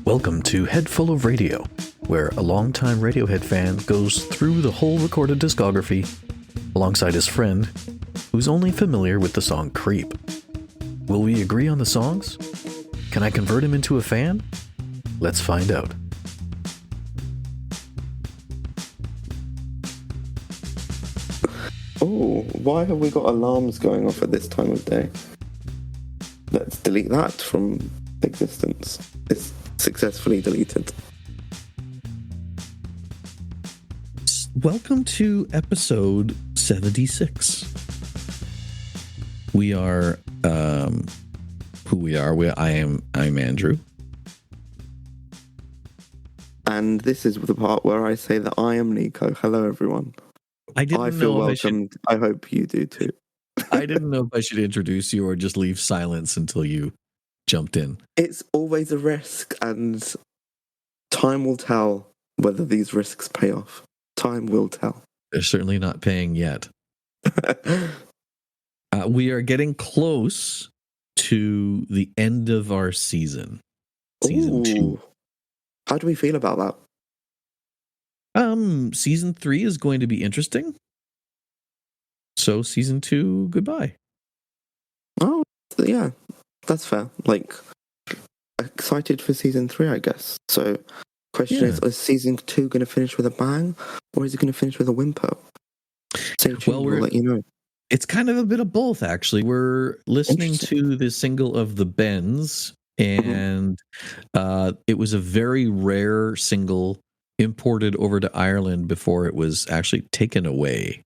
Welcome to Head Full of Radio, where a longtime Radiohead fan goes through the whole recorded discography alongside his friend, who's only familiar with the song Creep. Will we agree on the songs? Can I convert him into a fan? Let's find out. Oh, why have we got alarms going off at this time of day? Let's delete that from existence. It's successfully deleted. Welcome to episode 76. We are who we are. I'm Andrew. And this is the part where I say that I am Nico. Hello, everyone. I feel welcomed. I hope you do too. I didn't know if I should introduce you or just leave silence until you jumped in. It's always a risk, and time will tell whether these risks pay off. Time will tell. They're certainly not paying yet. We are getting close to the end of our season. Season 2. How do we feel about that? Season 3 is going to be interesting. So season 2, goodbye. Oh, yeah, that's fair. Like, excited for season 3, I guess. So, question is season 2 going to finish with a bang, or is it going to finish with a whimper? Stay tuned, we'll let you know. It's kind of a bit of both, actually. We're listening to the single of The Bends, and it was a very rare single imported over to Ireland before it was actually taken away.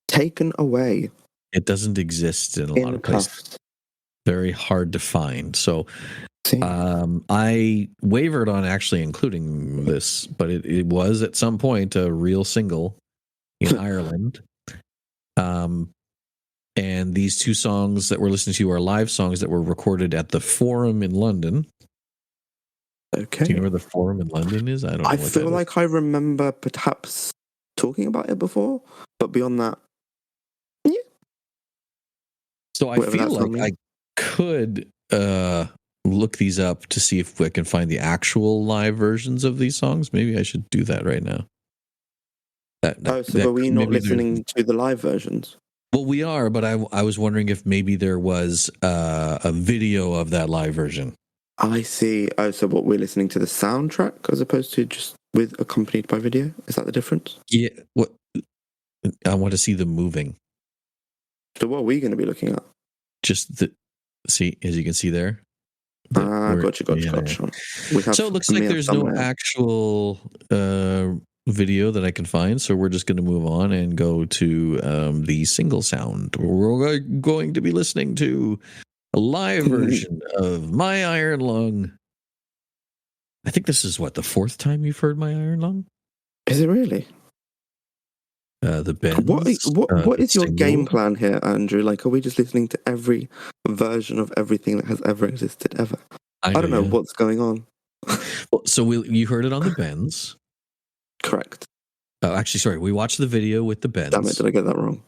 Taken away? It doesn't exist in a lot of places. Very hard to find. So I wavered on actually including this, but it was at some point a real single in Ireland. And these two songs that we're listening to are live songs that were recorded at the Forum in London. Okay. Do you know where the Forum in London is? I feel like I remember perhaps talking about it before, but beyond that, yeah. So I feel like I could look these up to see if I can find the actual live versions of these songs. Maybe I should do that right now. Were we not listening to the live versions? Well, we are, but I was wondering if maybe there was a video of that live version. I see. Oh, so what, we're listening to the soundtrack as opposed to just with accompanied by video? Is that the difference? Yeah. What I want to see them moving. So what are we going to be looking at? Just see, as you can see there. Gotcha. So it looks like there's no actual video that I can find, so we're just going to move on and go to the single sound. We're going to be listening to a live version of My Iron Lung. I think this is the fourth time you've heard My Iron Lung? Is it really? The Bends. What is your game plan here, Andrew? Like, are we just listening to every version of everything that has ever existed ever? I don't know what's going on. So you heard it on the Bends. Correct. Actually, sorry. We watched the video with the Bends. Damn it, did I get that wrong?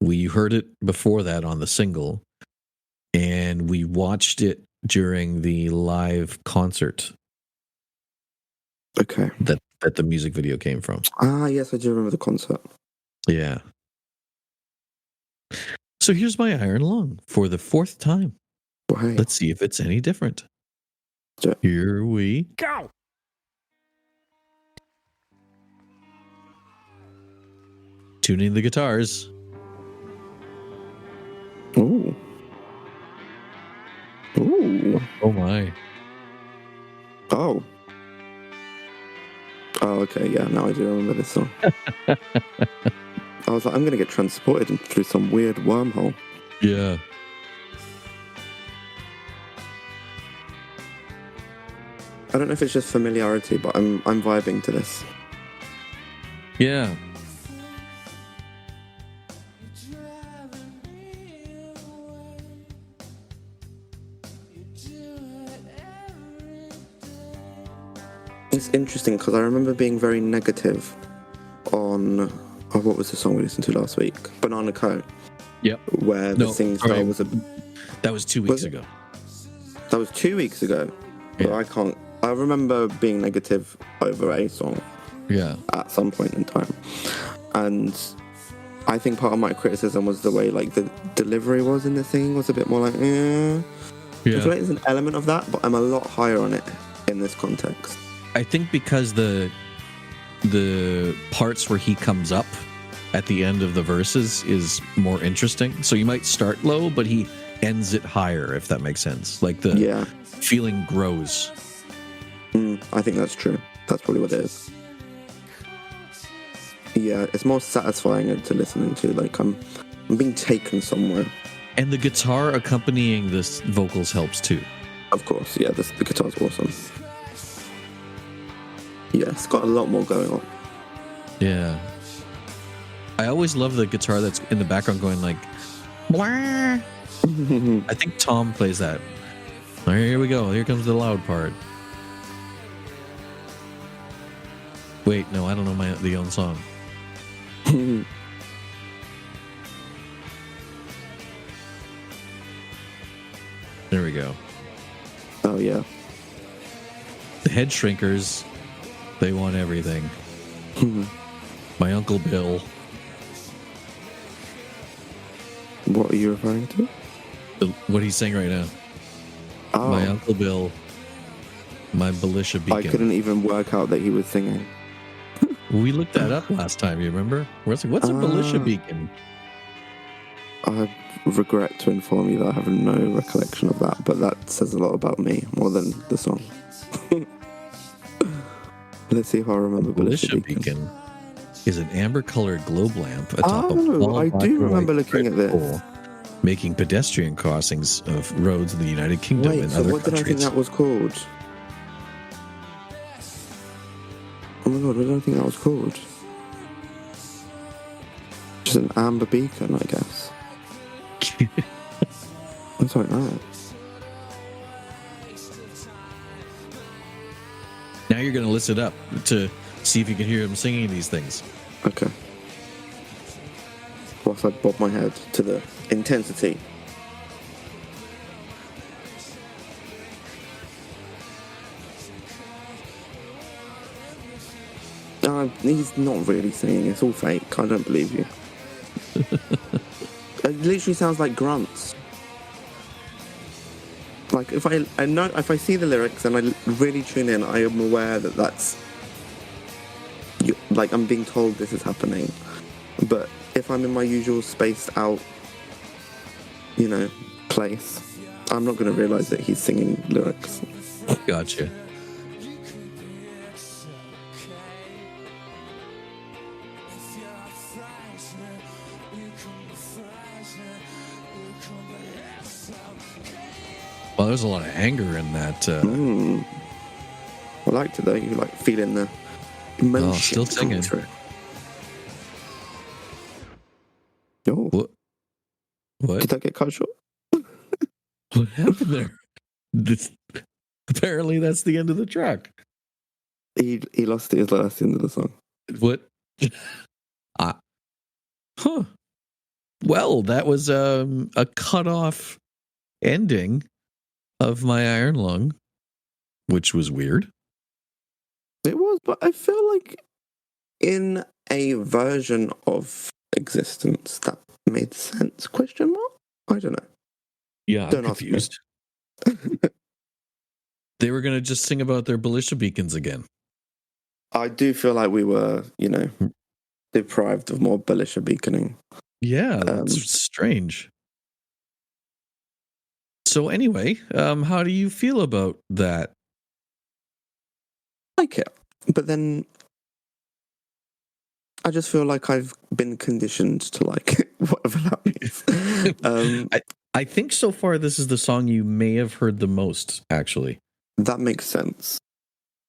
We heard it before that on the single, and we watched it during the live concert. Okay. That the music video came from. Yes, I do remember the concert. Yeah. So here's My Iron Lung for the fourth time. Right. Let's see if it's any different. Sure. Here we go. Tuning the guitars. Ooh. Oh my. Oh, okay, yeah, now I do remember this song. I was like, I'm going to get transported through some weird wormhole. Yeah. I don't know if it's just familiarity, but I'm vibing to this. Yeah. It's interesting because I remember being very negative on what was the song we listened to last week? Banana Co. Yep. Where the singing style was That was 2 weeks ago. That was 2 weeks ago. Yeah. I remember being negative over a song. Yeah. At some point in time. And I think part of my criticism was the way like the delivery was in the singing was a bit more like, yeah. I feel like there's an element of that, but I'm a lot higher on it in this context. I think because the parts where he comes up at the end of the verses is more interesting. So you might start low, but he ends it higher, if that makes sense. Like the feeling grows. I think that's true. That's probably what it is. Yeah, it's more satisfying to listen to. Like I'm being taken somewhere. And the guitar accompanying this vocals helps too. Of course, yeah. The guitar's awesome. Yeah, it's got a lot more going on. Yeah. I always love the guitar that's in the background going like, blah. I think Tom plays that. All right, here we go. Here comes the loud part. Wait, no, I don't know the own song. There we go. Oh, yeah. The head shrinkers, they want everything. My Uncle Bill. What are you referring to? What he's saying right now. Oh. My Uncle Bill. My Belisha Beacon. I couldn't even work out that he was singing. We looked that up last time, you remember? What's a Belisha Beacon? I regret to inform you that I have no recollection of that, but that says a lot about me, more than the song. Let's see if I remember Belisha Beacon is an amber-colored globe lamp atop a I do remember looking at this. Pole, making pedestrian crossings of roads in the United Kingdom and other countries. What did I think that was called? Oh my god, what did I think that was called? Just an amber beacon, I guess. I don't know. Now you're going to listen it up to see if you can hear him singing these things. Okay. Whilst I bob my head to the intensity. He's not really singing. It's all fake. I don't believe you. It literally sounds like grunts. Like if I see the lyrics and I really tune in, I am aware that that's like I'm being told this is happening. But if I'm in my usual spaced out, place, I'm not going to realize that he's singing lyrics. Gotcha. Well, there's a lot of anger in that. I liked it though. You like feeling the emotion. Oh, still singing. Oh. What? Did that get cut short? What happened there? Apparently, that's the end of the track. He lost it at the end of the song. What? Huh. Well, that was a cut-off ending of My Iron Lung, which was weird. It was, but I feel like in a version of existence that made sense, question mark? I don't know. Yeah, I'm confused. They were going to just sing about their Belisha beacons again. I do feel like we were, deprived of more Belisha beaconing. Yeah, that's strange. So anyway, how do you feel about that? I like it, but then I just feel like I've been conditioned to like it, whatever that means. I think so far this is the song you may have heard the most, actually. That makes sense.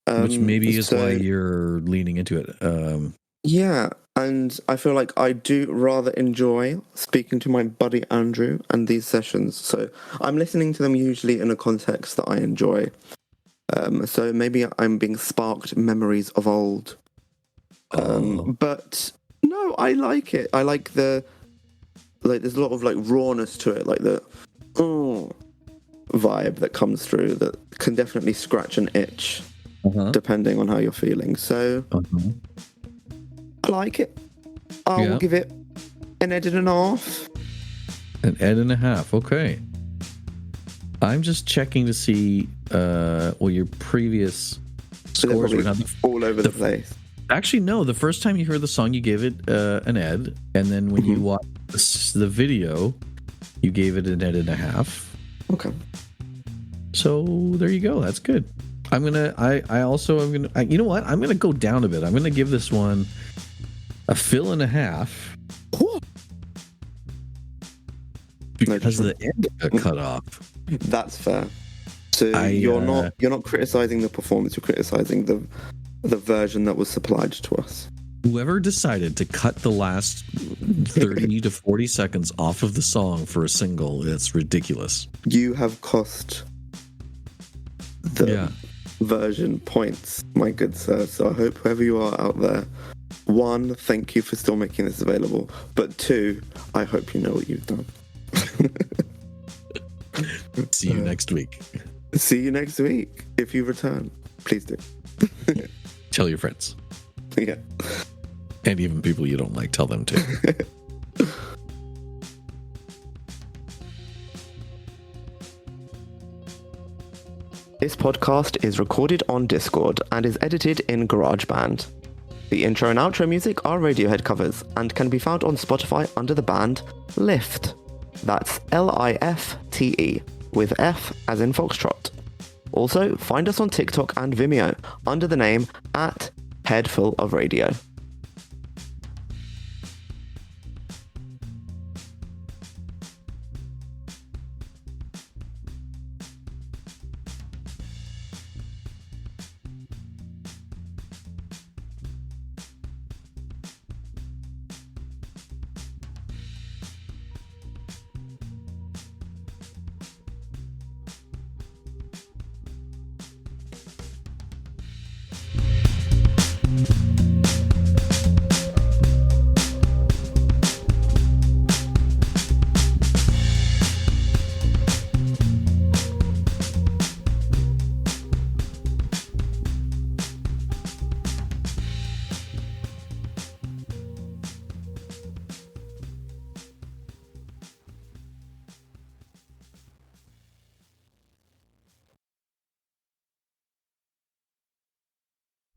Which maybe is why you're leaning into it. Yeah, and I feel like I do rather enjoy speaking to my buddy Andrew and these sessions. So I'm listening to them usually in a context that I enjoy. So maybe I'm being sparked memories of old. But no, I like it. I like the like there's a lot of like rawness to it, like the vibe that comes through that can definitely scratch an itch depending on how you're feeling. So I like it. I will give it an Ed and a half. An Ed and a half. Okay. I'm just checking to see your previous scores were all over the place. Actually, no. The first time you heard the song, you gave it an Ed, and then when you watched the video, you gave it an Ed and a half. Okay. So there you go. That's good. I'm gonna. You know what? I'm gonna go down a bit. I'm gonna give this one a fill and a half because the end got cut off. That's fair. So you're not criticizing the performance. You're criticizing the version that was supplied to us. Whoever decided to cut the last 30 to 40 seconds off of the song for a single, it's ridiculous. You have cost the version points, my good sir. So I hope whoever you are out there, 1, thank you for still making this available. But 2, I hope you know what you've done. See you next week. See you next week. If you return, please do. Tell your friends. Yeah. And even people you don't like, tell them too. This podcast is recorded on Discord and is edited in GarageBand. The intro and outro music are Radiohead covers and can be found on Spotify under the band Lift. That's Lifte, with F as in Foxtrot. Also, find us on TikTok and Vimeo under the name @Headful of Radio.